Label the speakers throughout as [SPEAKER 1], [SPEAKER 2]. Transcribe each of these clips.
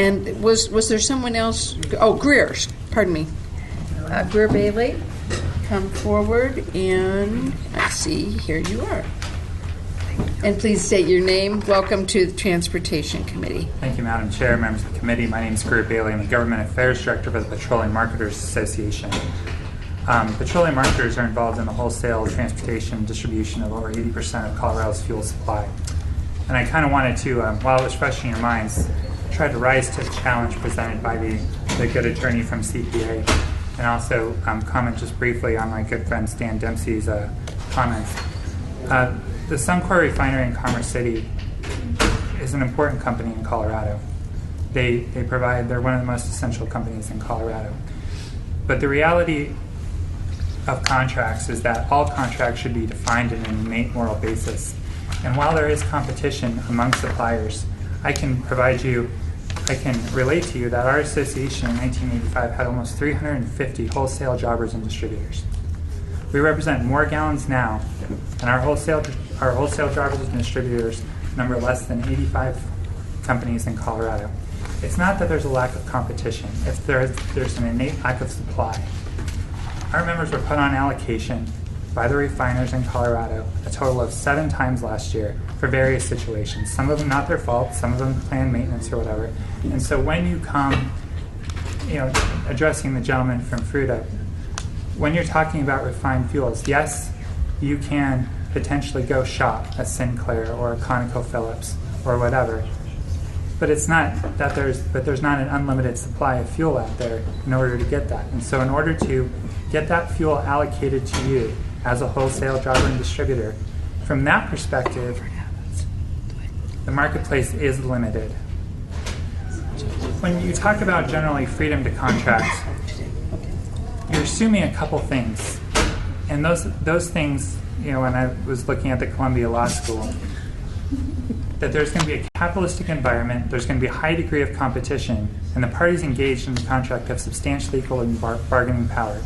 [SPEAKER 1] And was there someone else? Oh, Greer, pardon me. Greer Bailey, come forward, and I see, here you are. And please state your name. Welcome to the Transportation Committee.
[SPEAKER 2] Thank you, Madam Chair, members of the committee. My name is Greer Bailey. I'm the Government Affairs Director for the Petroleum Marketers Association. Petroleum marketers are involved in the wholesale transportation and distribution of over 80% of Colorado's fuel supply. And I kind of wanted to, while it was fresh in your minds, try to rise to the challenge presented by the good attorney from CPA, and also comment just briefly on my good friend Stan Dempsey's comments. The Suncor refinery in Commerce City is an important company in Colorado. They're one of the most essential companies in Colorado. But the reality of contracts is that all contracts should be defined in an innate moral basis. And while there is competition among suppliers, I can relate to you that our association in 1985 had almost 350 wholesale jobbers and distributors. We represent more gallons now, and our wholesale jobbers and distributors number less than 85 companies in Colorado. It's not that there's a lack of competition, it's there's an innate lack of supply. Our members were put on allocation by the refiners in Colorado a total of 7 times last year for various situations. Some of them not their fault, some of them planned maintenance or whatever. And so when you come, addressing the gentleman from Fruta, when you're talking about refined fuels, yes, you can potentially go shop a Sinclair or a ConocoPhillips or whatever, but it's not that there's not an unlimited supply of fuel out there in order to get that. And so in order to get that fuel allocated to you as a wholesale jobber and distributor, from that perspective, the marketplace is limited. When you talk about generally freedom to contract, you're assuming a couple things. And those things, when I was looking at the Columbia Law School, that there's going to be a capitalistic environment, there's going to be a high degree of competition, and the parties engaged in the contract have substantially equal bargaining power.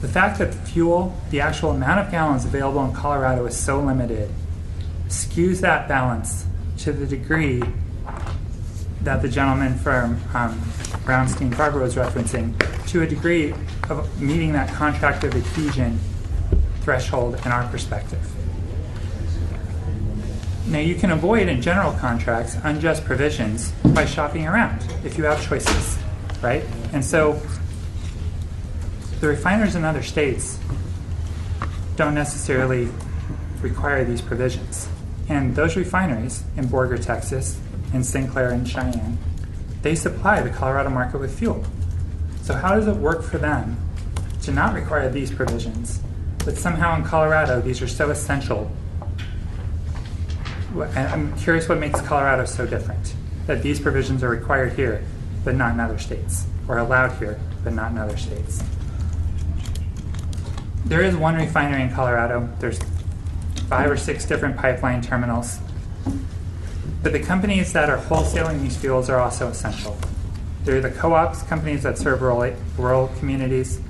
[SPEAKER 2] The fact that fuel, the actual amount of gallons available in Colorado is so limited, skews that balance to the degree that the gentleman from Brownstein Barber was referencing, to a degree of meeting that contract of adhesion threshold in our perspective. Now, you can avoid in general contracts unjust provisions by shopping around if you have choices, right? And so the refiners in other states don't necessarily require these provisions. And those refineries in Borger, Texas, in Sinclair and Cheyenne, they supply the Colorado market with fuel. So how does it work for them to not require these provisions, but somehow in Colorado these are so essential? And I'm curious what makes Colorado so different, that these provisions are required here, but not in other states, or allowed here, but not in other states. There is one refinery in Colorado. There's 5 or 6 different pipeline terminals. But the companies that are wholesaling these fuels are also essential. They're the co-ops, companies that serve rural communities.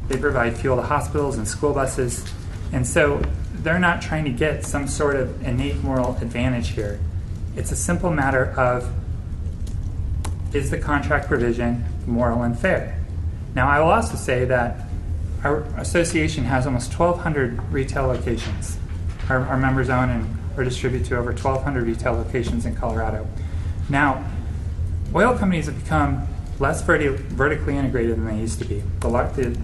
[SPEAKER 2] They provide fuel to hospitals and school buses. And so they're not trying to get some sort of innate moral advantage here. It's a simple matter of, is the contract provision moral and fair? Now, I will also say that our association has almost 1,200 retail locations. Our members own and or distribute to over 1,200 retail locations in Colorado. Now, oil companies have become less vertically integrated than they used to be. The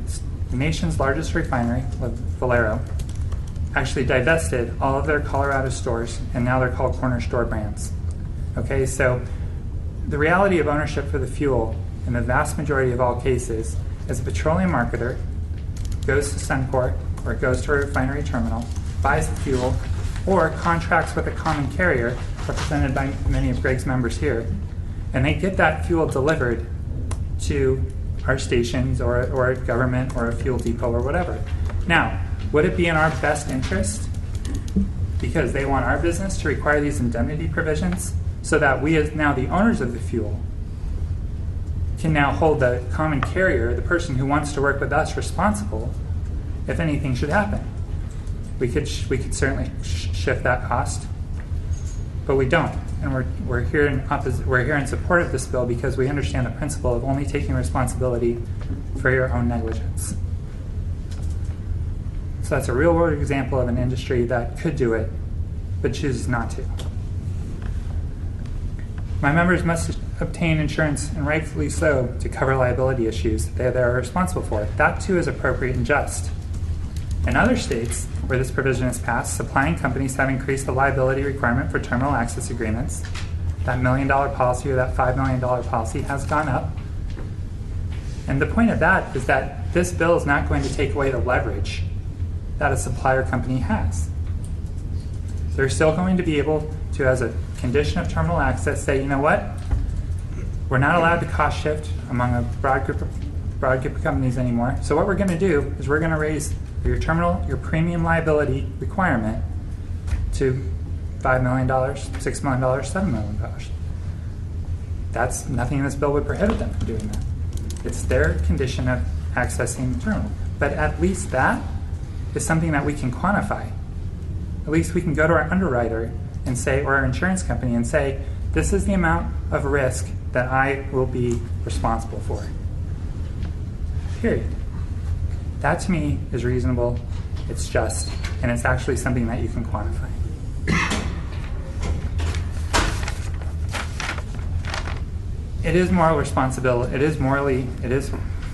[SPEAKER 2] nation's largest refinery, Valero, actually divested all of their Colorado stores, and now they're called corner store brands. Okay, so the reality of ownership for the fuel in the vast majority of all cases is a petroleum marketer goes to Suncor or goes to a refinery terminal, buys the fuel, or contracts with a common carrier, represented by many of Greg's members here, and they get that fuel delivered to our stations or a government or a fuel depot or whatever. Now, would it be in our best interest, because they want our business, to require these indemnity provisions so that we, as now the owners of the fuel, can now hold the common carrier, the person who wants to work with us, responsible if anything should happen? We could certainly shift that cost, but we don't. and we're here in support of this bill because we understand the principle of only taking responsibility for your own negligence. So that's a real-world example of an industry that could do it, but chooses not to. My members must obtain insurance, and rightfully so, to cover liability issues that they are responsible for. That too is appropriate and just. In other states where this provision is passed, supplying companies have increased the liability requirement for terminal access agreements. That $1 million policy or that $5 million policy has gone up. And the point of that is that this bill is not going to take away the leverage that a supplier company has. They're still going to be able to, as a condition of terminal access, say, you know what? We're not allowed to cost shift among a broad group of companies anymore. So what we're going to do is we're going to raise your premium liability requirement to $5 million, $6 million, $7 million. That's nothing in this bill would prohibit them from doing that. It's their condition of accessing the terminal. But at least that is something that we can quantify. At least we can go to our underwriter and say, or our insurance company and say, this is the amount of risk that I will be responsible for. Period. That to me is reasonable, it's just, and it's actually something that you can quantify. It is moral responsibility, it is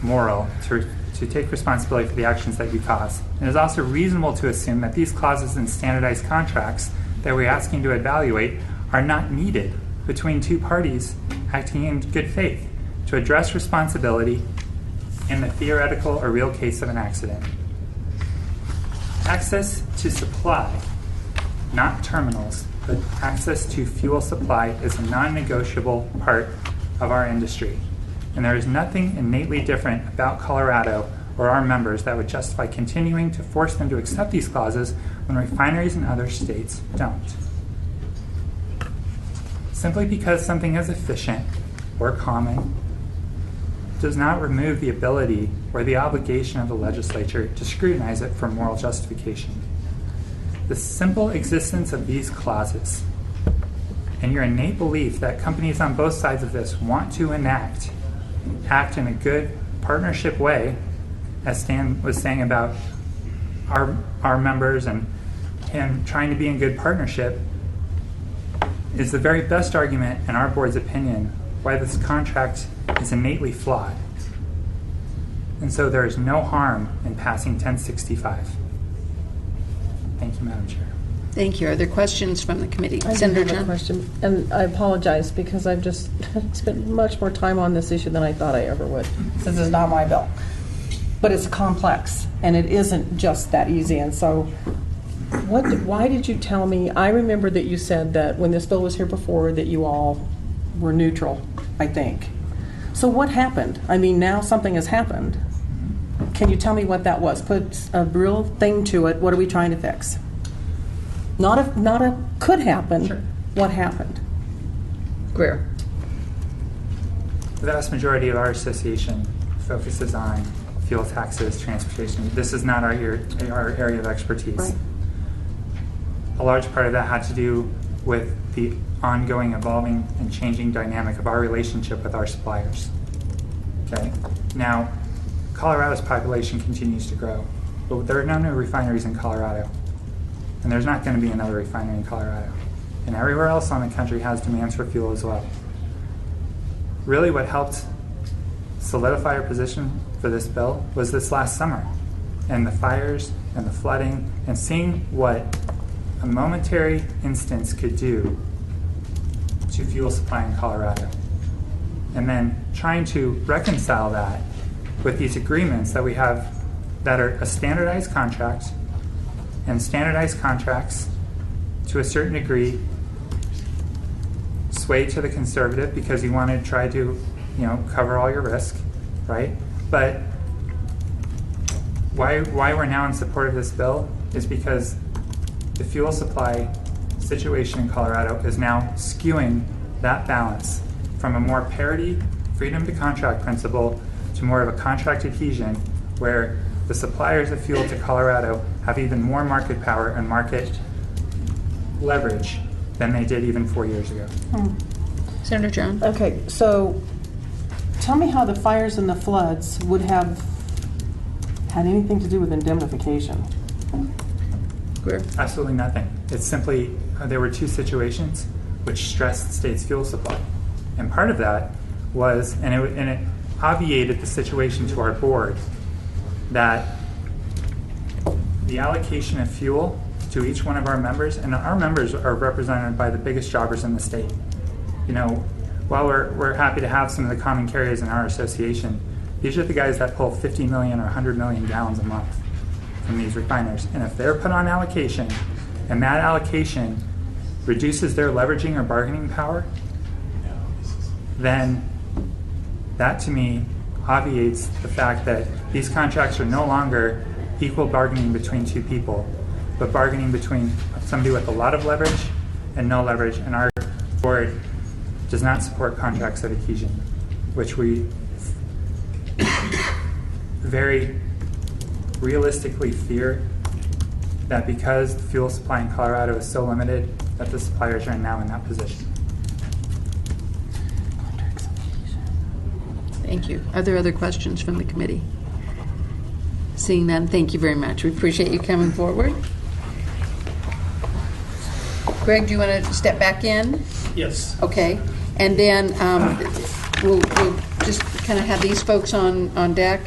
[SPEAKER 2] moral to take responsibility for the actions that you cause. It is also reasonable to assume that these clauses in standardized contracts that we're asking to evaluate are not needed between two parties acting in good faith to address responsibility in the theoretical or real case of an accident. Access to supply, not terminals, but access to fuel supply is a non-negotiable part of our industry. And there is nothing innately different about Colorado or our members that would justify continuing to force them to accept these clauses when refineries in other states don't. Simply because something is efficient or common does not remove the ability or the obligation of the legislature to scrutinize it for moral justification. The simple existence of these clauses and your innate belief that companies on both sides of this want to act in a good partnership way, as Stan was saying about our members and him trying to be in good partnership, is the very best argument in our board's opinion why this contract is innately flawed. And so there is no harm in passing 1065. Thank you, Madam Chair.
[SPEAKER 1] Thank you. Are there questions from the committee?
[SPEAKER 3] I
[SPEAKER 1] Senator
[SPEAKER 3] do have
[SPEAKER 1] John?
[SPEAKER 3] a question, and I apologize because I've just spent much more time on this issue than I thought I ever would, since it's not my bill. But it's complex, and it isn't just that easy. And so, why did you tell me? I remember that you said that when this bill was here before, that you all were neutral, I think. So what happened? I mean, now something has happened. Can you tell me what that was? Put a real thing to it. What are we trying to fix? Not a could happen.
[SPEAKER 2] Sure.
[SPEAKER 3] What happened?
[SPEAKER 1] Greer.
[SPEAKER 2] The vast majority of our association focuses on fuel taxes, transportation. This is not our area of expertise.
[SPEAKER 3] Right.
[SPEAKER 2] A large part of that had to do with the ongoing, evolving, and changing dynamic of our relationship with our suppliers. Okay. Now, Colorado's population continues to grow, but there are no new refineries in Colorado, and there's not going to be another refinery in Colorado. And everywhere else on the country has demands for fuel as well. Really, what helped solidify our position for this bill was this last summer, and the fires and the flooding, and seeing what a momentary instance could do to fuel supply in Colorado. And then trying to reconcile that with these agreements that we have that are a standardized contract, and standardized contracts to a certain degree sway to the conservative because you want to try to, cover all your risk, right? But why we're now in support of this bill is because the fuel supply situation in Colorado is now skewing that balance from a more parity, freedom to contract principle to more of a contract adhesion where the suppliers of fuel to Colorado have even more market power and market leverage than they did even 4 years ago.
[SPEAKER 1] Senator John?
[SPEAKER 3] Okay, so tell me how the fires and the floods would have had anything to do with indemnification.
[SPEAKER 1] Greer?
[SPEAKER 2] Absolutely nothing. It's simply, there were two situations which stressed the state's fuel supply. And part of that was, and it obviated the situation to our board, that the allocation of fuel to each one of our members, and our members are represented by the biggest jobbers in the state. You know, while we're happy to have some of the common carriers in our association, these are the guys that pull 50 million or 100 million gallons a month from these refiners. And if they're put on allocation, and that allocation reduces their leveraging or bargaining power, then that to me obviates the fact that these contracts are no longer equal bargaining between two people, but bargaining between somebody with a lot of leverage and no leverage. And our board does not support contracts of adhesion, which we very realistically fear that because the fuel supply in Colorado is so limited, that the suppliers are now in that position.
[SPEAKER 1] Thank you. Are there other questions from the committee? Seeing none, thank you very much. We appreciate you coming forward. Greg, do you want to step back in?
[SPEAKER 4] Yes.
[SPEAKER 1] Okay. And then we'll just kind of have these folks on deck.